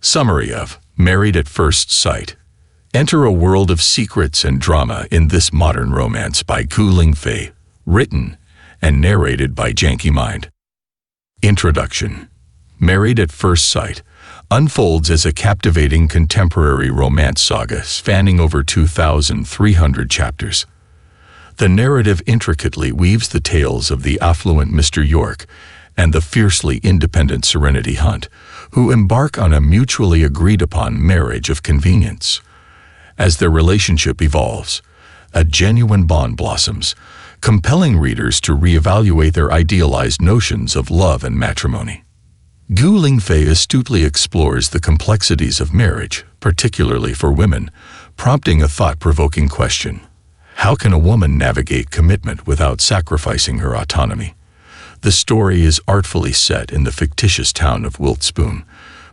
Summary of Married at First Sight. Enter a world of secrets and drama in this modern romance by Gu Lingfei, written and narrated by JANKY. Introduction. Married at First Sight unfolds as a captivating contemporary romance saga spanning over 2,300 chapters. The narrative intricately weaves the tales of the affluent Mr. York and the fiercely independent Serenity Hunt, who embark on a mutually agreed-upon marriage of convenience. As their relationship evolves, a genuine bond blossoms, compelling readers to reevaluate their idealized notions of love and matrimony. Gu Lingfei astutely explores the complexities of marriage, particularly for women, prompting a thought-provoking question. How can a woman navigate commitment without sacrificing her autonomy? The story is artfully set in the fictitious town of Wiltspoon,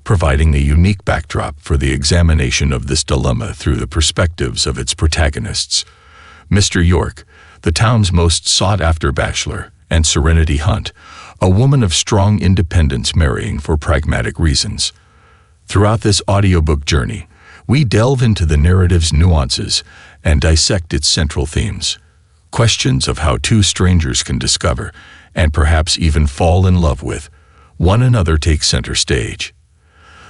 providing a unique backdrop for the examination of this dilemma through the perspectives of its protagonists. Mr. York, the town's most sought-after bachelor, and Serenity Hunt, a woman of strong independence marrying for pragmatic reasons. Throughout this audiobook journey, we delve into the narrative's nuances and dissect its central themes. Questions of how two strangers can discover, and perhaps even fall in love with, one another take center stage.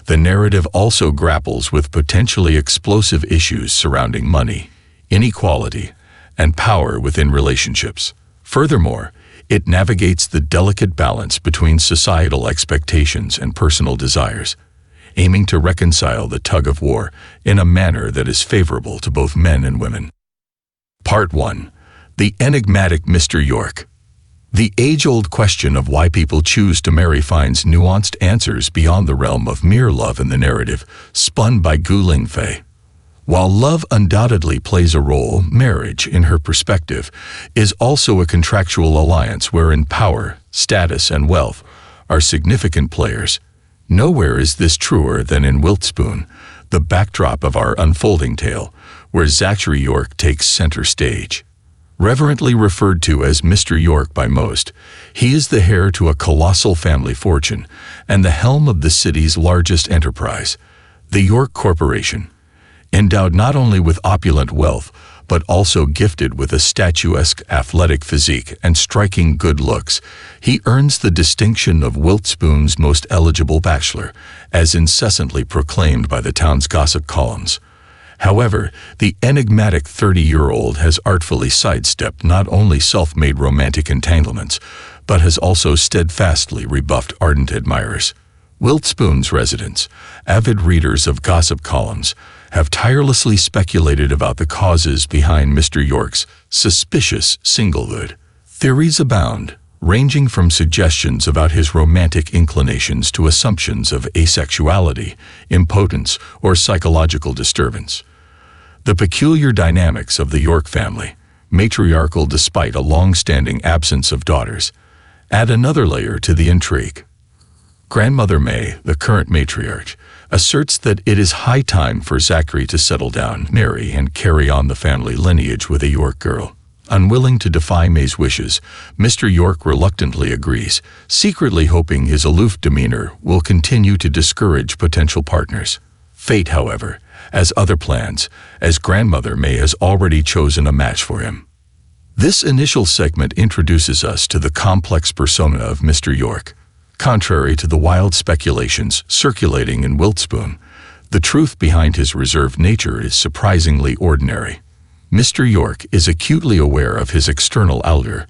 The narrative also grapples with potentially explosive issues surrounding money, inequality, and power within relationships. Furthermore, it navigates the delicate balance between societal expectations and personal desires, aiming to reconcile the tug-of-war in a manner that is favorable to both men and women. Part 1. The Enigmatic Mr. York. The age-old question of why people choose to marry finds nuanced answers beyond the realm of mere love in the narrative, spun by Gu Lingfei. While love undoubtedly plays a role, marriage, in her perspective, is also a contractual alliance wherein power, status, and wealth are significant players. Nowhere is this truer than in Wiltspoon, the backdrop of our unfolding tale, where Zachary York takes center stage. Reverently referred to as Mr. York by most, he is the heir to a colossal family fortune and the helm of the city's largest enterprise, the York Corporation. Endowed not only with opulent wealth, but also gifted with a statuesque athletic physique and striking good looks, he earns the distinction of Wiltspoon's most eligible bachelor, as incessantly proclaimed by the town's gossip columns. However, the enigmatic 30-year-old has artfully sidestepped not only self-made romantic entanglements, but has also steadfastly rebuffed ardent admirers. Wiltspoon's residents, avid readers of gossip columns, have tirelessly speculated about the causes behind Mr. York's suspicious singlehood. Theories abound, ranging from suggestions about his romantic inclinations to assumptions of asexuality, impotence, or psychological disturbance. The peculiar dynamics of the York family, matriarchal despite a long-standing absence of daughters, add another layer to the intrigue. Grandmother May, the current matriarch, asserts that it is high time for Zachary to settle down, marry, and carry on the family lineage with a York girl. Unwilling to defy May's wishes, Mr. York reluctantly agrees, secretly hoping his aloof demeanor will continue to discourage potential partners. Fate, however, has other plans, as Grandmother May has already chosen a match for him. This initial segment introduces us to the complex persona of Mr. York. Contrary to the wild speculations circulating in Wiltspoon, the truth behind his reserved nature is surprisingly ordinary. Mr. York is acutely aware of his external allure,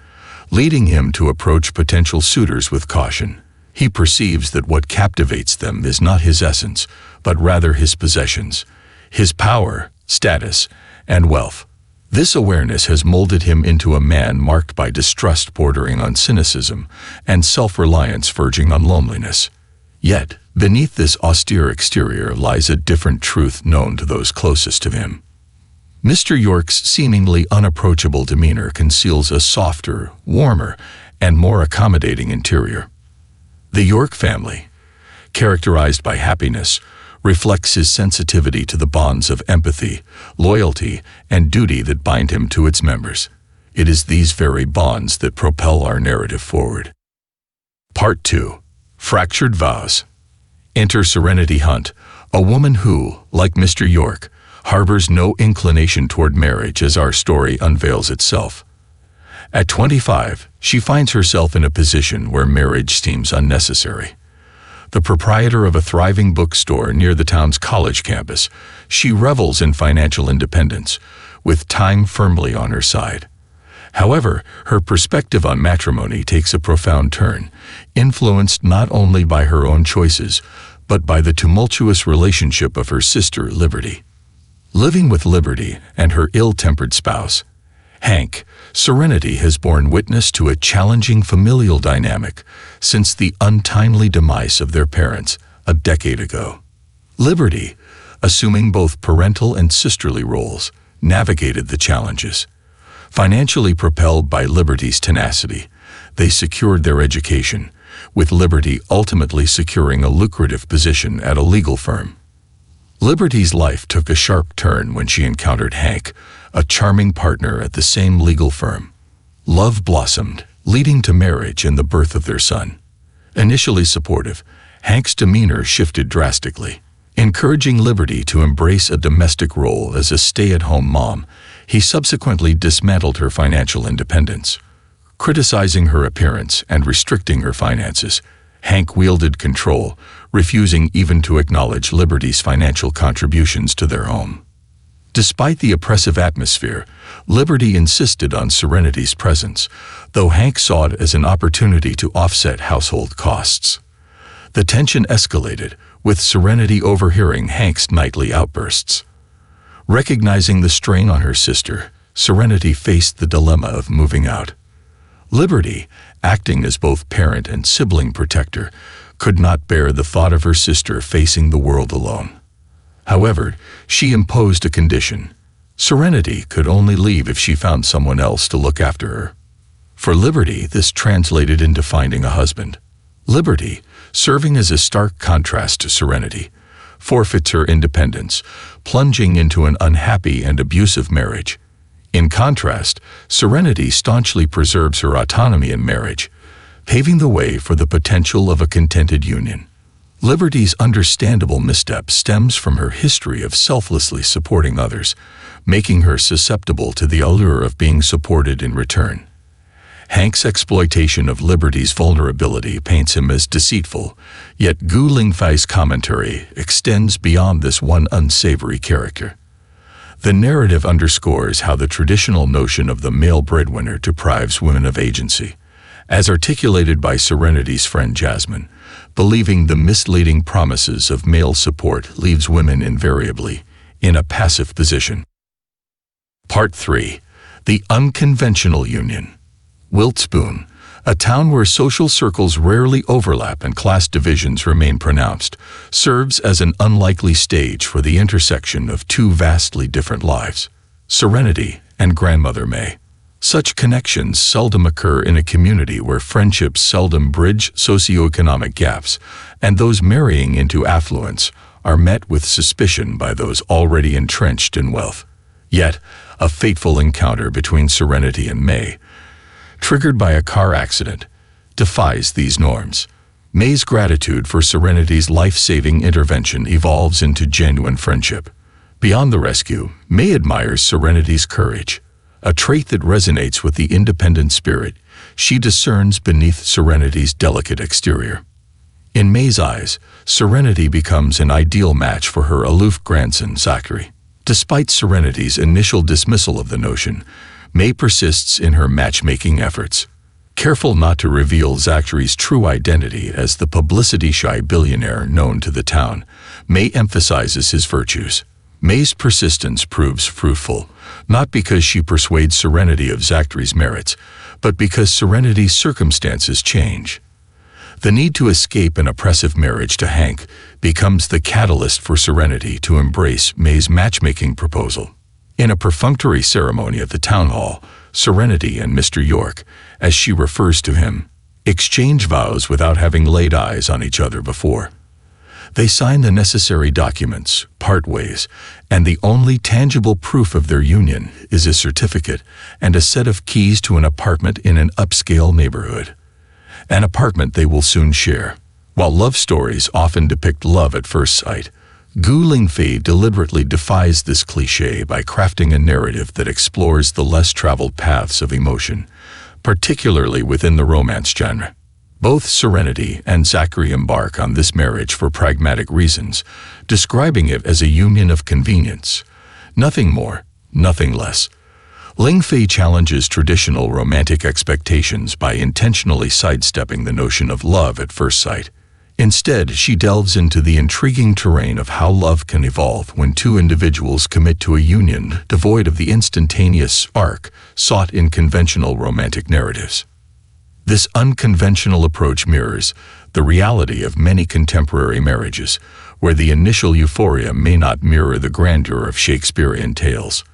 leading him to approach potential suitors with caution. He perceives that what captivates them is not his essence, but rather his possessions, his power, status, and wealth. This awareness has molded him into a man marked by distrust bordering on cynicism and self-reliance verging on loneliness. Yet, beneath this austere exterior lies a different truth known to those closest to him. Mr. York's seemingly unapproachable demeanor conceals a softer, warmer, and more accommodating interior. The York family, characterized by happiness, reflects his sensitivity to the bonds of empathy, loyalty, and duty that bind him to its members. It is these very bonds that propel our narrative forward. Part 2. Fractured Vows. Enter Serenity Hunt, A woman who, like Mr. York, harbors no inclination toward marriage as our story unveils itself. At 25, she finds herself in a position where marriage seems unnecessary. The proprietor of a thriving bookstore near the town's college campus, she revels in financial independence, with time firmly on her side. However, her perspective on matrimony takes a profound turn, influenced not only by her own choices, but by the tumultuous relationship of her sister, Liberty. Living with Liberty and her ill-tempered spouse, Hank, Serenity has borne witness to a challenging familial dynamic since the untimely demise of their parents a decade ago. Liberty, assuming both parental and sisterly roles, navigated the challenges. Financially propelled by Liberty's tenacity, they secured their education, with Liberty ultimately securing a lucrative position at a legal firm. Liberty's life took a sharp turn when she encountered Hank, a charming partner at the same legal firm. Love blossomed, leading to marriage and the birth of their son. Initially supportive, Hank's demeanor shifted drastically. Encouraging Liberty to embrace a domestic role as a stay-at-home mom, he subsequently dismantled her financial independence. Criticizing her appearance and restricting her finances, Hank wielded control, refusing even to acknowledge Liberty's financial contributions to their home. Despite the oppressive atmosphere, Liberty insisted on Serenity's presence, though Hank saw it as an opportunity to offset household costs. The tension escalated, with Serenity overhearing Hank's nightly outbursts. Recognizing the strain on her sister, Serenity faced the dilemma of moving out. Liberty, acting as both parent and sibling protector, could not bear the thought of her sister facing the world alone. However, she imposed a condition. Serenity could only leave if she found someone else to look after her. For Liberty, this translated into finding a husband. Liberty, serving as a stark contrast to Serenity, forfeits her independence, plunging into an unhappy and abusive marriage. In contrast, Serenity staunchly preserves her autonomy in marriage, paving the way for the potential of a contented union. Liberty's understandable misstep stems from her history of selflessly supporting others, making her susceptible to the allure of being supported in return. Hank's exploitation of Liberty's vulnerability paints him as deceitful, yet Gu Lingfei's commentary extends beyond this one unsavory character. The narrative underscores how the traditional notion of the male breadwinner deprives women of agency, as articulated by Serenity's friend Jasmine, believing the misleading promises of male support leaves women invariably in a passive position. Part 3. The Unconventional Union. Wiltspoon, a town where social circles rarely overlap and class divisions remain pronounced, serves as an unlikely stage for the intersection of two vastly different lives, Serenity and Grandmother May. Such connections seldom occur in a community where friendships seldom bridge socioeconomic gaps, and those marrying into affluence are met with suspicion by those already entrenched in wealth. Yet, a fateful encounter between Serenity and May, triggered by a car accident, defies these norms. May's gratitude for Serenity's life-saving intervention evolves into genuine friendship. Beyond the rescue, May admires Serenity's courage, a trait that resonates with the independent spirit she discerns beneath Serenity's delicate exterior. In May's eyes, Serenity becomes an ideal match for her aloof grandson, Zachary. Despite Serenity's initial dismissal of the notion, May persists in her matchmaking efforts. Careful not to reveal Zachary's true identity as the publicity-shy billionaire known to the town, May emphasizes his virtues. May's persistence proves fruitful, not because she persuades Serenity of Zachary's merits, but because Serenity's circumstances change. The need to escape an oppressive marriage to Hank becomes the catalyst for Serenity to embrace May's matchmaking proposal. In a perfunctory ceremony at the town hall, Serenity and Mr. York, as she refers to him, exchange vows without having laid eyes on each other before. They sign the necessary documents, part ways, and the only tangible proof of their union is a certificate and a set of keys to an apartment in an upscale neighborhood. An apartment they will soon share. While love stories often depict love at first sight, Gu Lingfei deliberately defies this cliché by crafting a narrative that explores the less traveled paths of emotion, particularly within the romance genre. Both Serenity and Zachary embark on this marriage for pragmatic reasons, describing it as a union of convenience. Nothing more, nothing less. Lingfei challenges traditional romantic expectations by intentionally sidestepping the notion of love at first sight. Instead, she delves into the intriguing terrain of how love can evolve when two individuals commit to a union devoid of the instantaneous spark sought in conventional romantic narratives. This unconventional approach mirrors the reality of many contemporary marriages, where the initial euphoria may not mirror the grandeur of Shakespearean tales.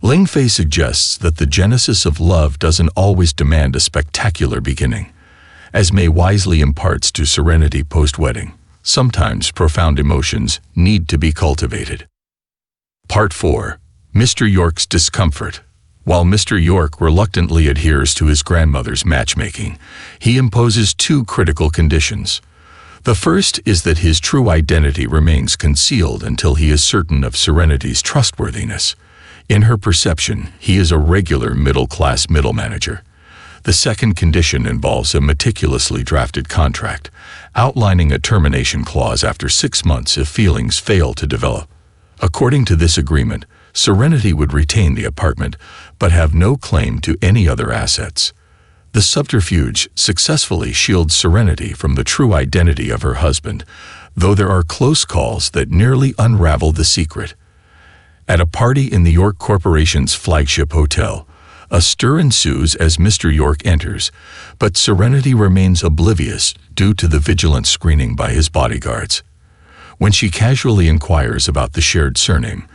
Lingfei suggests that the genesis of love doesn't always demand a spectacular beginning. As May wisely imparts to Serenity post-wedding, sometimes profound emotions need to be cultivated. Part 4. Mr. York's Discomfort. While Mr. York reluctantly adheres to his grandmother's matchmaking, he imposes two critical conditions. The first is that his true identity remains concealed until he is certain of Serenity's trustworthiness. In her perception, he is a regular middle-class middle manager. The second condition involves a meticulously drafted contract, outlining a termination clause after 6 months if feelings fail to develop. According to this agreement, Serenity would retain the apartment, but have no claim to any other assets. The subterfuge successfully shields Serenity from the true identity of her husband, though there are close calls that nearly unravel the secret. At a party in the York Corporation's flagship hotel, a stir ensues as Mr. York enters, but Serenity remains oblivious due to the vigilant screening by his bodyguards. When she casually inquires about the shared surname,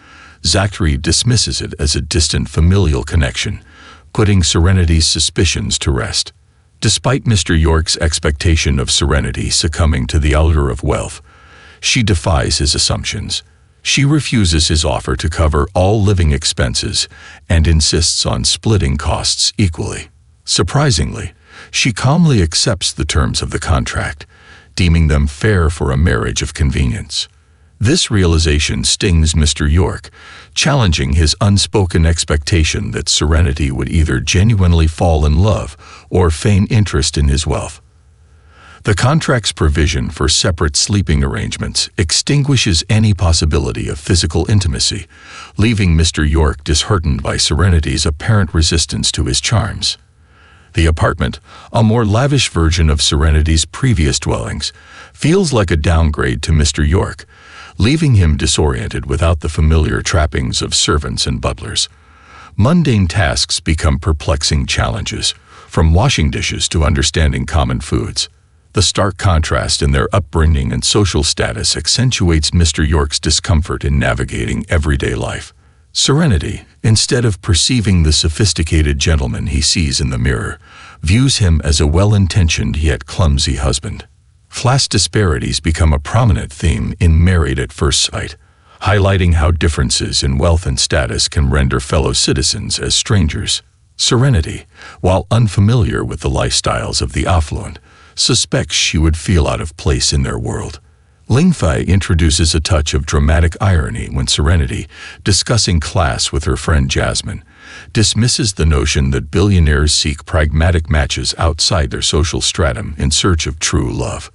Zachary dismisses it as a distant familial connection, putting Serenity's suspicions to rest. Despite Mr. York's expectation of Serenity succumbing to the allure of wealth, she defies his assumptions. She refuses his offer to cover all living expenses and insists on splitting costs equally. Surprisingly, she calmly accepts the terms of the contract, deeming them fair for a marriage of convenience. This realization stings Mr. York, challenging his unspoken expectation that Serenity would either genuinely fall in love or feign interest in his wealth. The contract's provision for separate sleeping arrangements extinguishes any possibility of physical intimacy, leaving Mr. York disheartened by Serenity's apparent resistance to his charms. The apartment, a more lavish version of Serenity's previous dwellings, feels like a downgrade to Mr. York, leaving him disoriented without the familiar trappings of servants and butlers. Mundane tasks become perplexing challenges, from washing dishes to understanding common foods. The stark contrast in their upbringing and social status accentuates Mr. York's discomfort in navigating everyday life. Serenity, instead of perceiving the sophisticated gentleman he sees in the mirror, views him as a well-intentioned yet clumsy husband. Class disparities become a prominent theme in Married at First Sight, highlighting how differences in wealth and status can render fellow citizens as strangers. Serenity, while unfamiliar with the lifestyles of the affluent, suspects she would feel out of place in their world. Lingfei introduces a touch of dramatic irony when Serenity, discussing class with her friend Jasmine, dismisses the notion that billionaires seek pragmatic matches outside their social stratum in search of true love.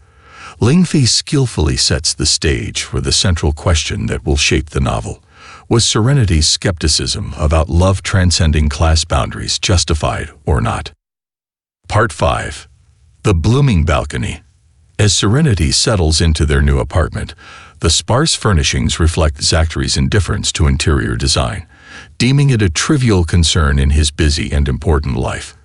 Lingfei skillfully sets the stage for the central question that will shape the novel. Was Serenity's skepticism about love transcending class boundaries justified or not? Part 5. The Blooming Balcony. As Serenity settles into their new apartment, the sparse furnishings reflect Zachary's indifference to interior design, deeming it a trivial concern in his busy and important life.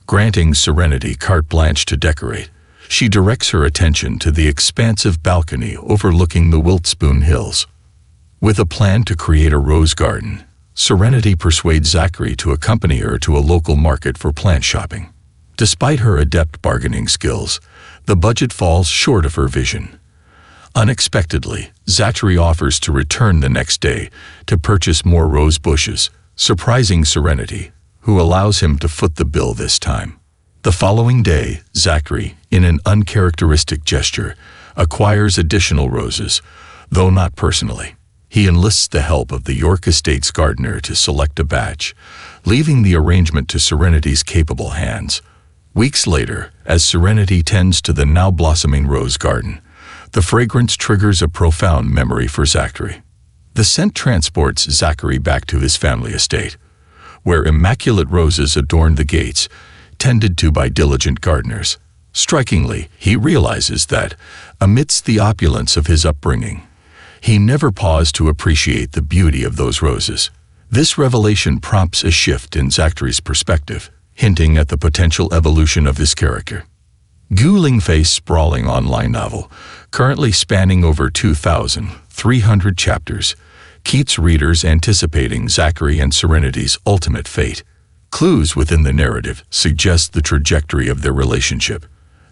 Granting Serenity carte blanche to decorate, she directs her attention to the expansive balcony overlooking the Wiltspoon Hills. With a plan to create a rose garden, Serenity persuades Zachary to accompany her to a local market for plant shopping. Despite her adept bargaining skills, the budget falls short of her vision. Unexpectedly, Zachary offers to return the next day to purchase more rose bushes, surprising Serenity, who allows him to foot the bill this time. The following day, Zachary, in an uncharacteristic gesture, acquires additional roses, though not personally. He enlists the help of the York Estate's gardener to select a batch, leaving the arrangement to Serenity's capable hands. Weeks later, as Serenity tends to the now blossoming rose garden, the fragrance triggers a profound memory for Zachary. The scent transports Zachary back to his family estate, where immaculate roses adorned the gates, tended to by diligent gardeners. Strikingly, he realizes that, amidst the opulence of his upbringing, he never paused to appreciate the beauty of those roses. This revelation prompts a shift in Zachary's perspective, hinting at the potential evolution of his character. Gu Lingfei's sprawling online novel, currently spanning over 2,300 chapters, keeps readers anticipating Zachary and Serenity's ultimate fate. Clues within the narrative suggest the trajectory of their relationship.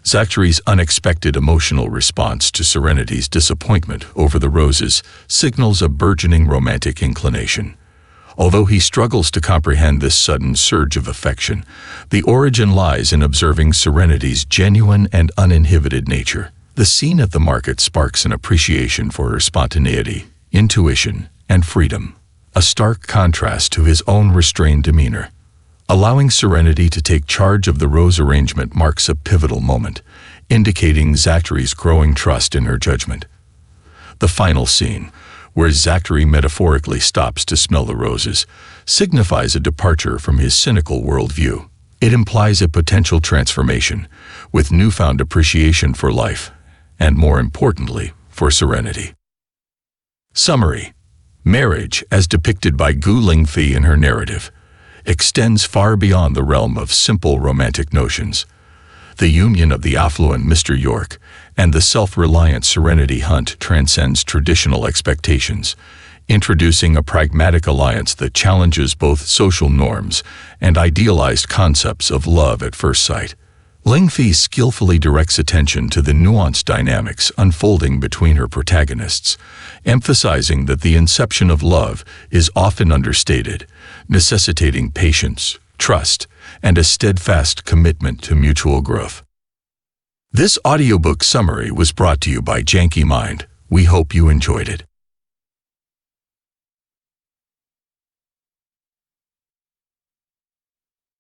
Zachary's unexpected emotional response to Serenity's disappointment over the roses signals a burgeoning romantic inclination. Although he struggles to comprehend this sudden surge of affection, the origin lies in observing Serenity's genuine and uninhibited nature. The scene at the market sparks an appreciation for her spontaneity, intuition, and freedom, a stark contrast to his own restrained demeanor. Allowing Serenity to take charge of the rose arrangement marks a pivotal moment, indicating Zachary's growing trust in her judgment. The final scene, where Zachary metaphorically stops to smell the roses, signifies a departure from his cynical worldview. It implies a potential transformation, with newfound appreciation for life, and more importantly, for Serenity. Summary: marriage, as depicted by Gu Lingfei in her narrative, extends far beyond the realm of simple romantic notions. The union of the affluent Mr. York and the self-reliant Serenity Hunt transcends traditional expectations, introducing a pragmatic alliance that challenges both social norms and idealized concepts of love at first sight. Lingfei skillfully directs attention to the nuanced dynamics unfolding between her protagonists, emphasizing that the inception of love is often understated, necessitating patience, trust, and a steadfast commitment to mutual growth. This audiobook summary was brought to you by JANKY. We hope you enjoyed it.